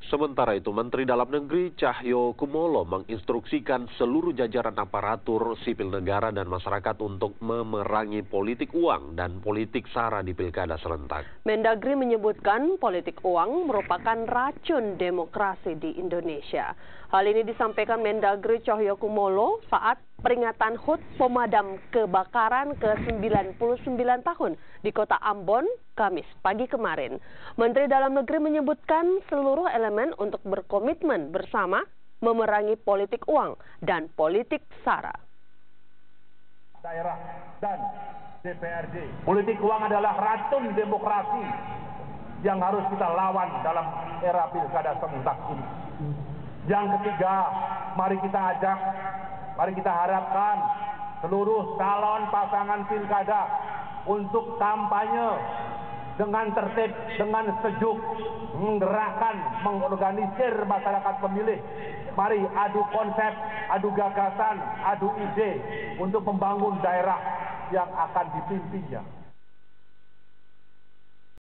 Sementara itu, Menteri Dalam Negeri Cahyokumolo menginstruksikan seluruh jajaran aparatur sipil negara dan masyarakat untuk memerangi politik uang dan politik sara di pilkada serentak. Mendagri menyebutkan politik uang merupakan racun demokrasi di Indonesia. Hal ini disampaikan Mendagri Cahyokumolo saat peringatan HUT pemadam kebakaran ke-99 tahun di kota Ambon, Kamis pagi kemarin. Menteri Dalam Negeri menyebutkan seluruh elemen untuk berkomitmen bersama memerangi politik uang dan politik sara. Daerah dan DPRD. Politik uang adalah racun demokrasi yang harus kita lawan dalam era pilkada serentak ini. Yang ketiga, mari kita ajak, mari kita harapkan seluruh calon pasangan pilkada untuk kampanye dengan tertib, dengan sejuk, menggerakkan, mengorganisir masyarakat pemilih. Mari adu konsep, adu gagasan, adu ide untuk membangun daerah yang akan dipimpinnya.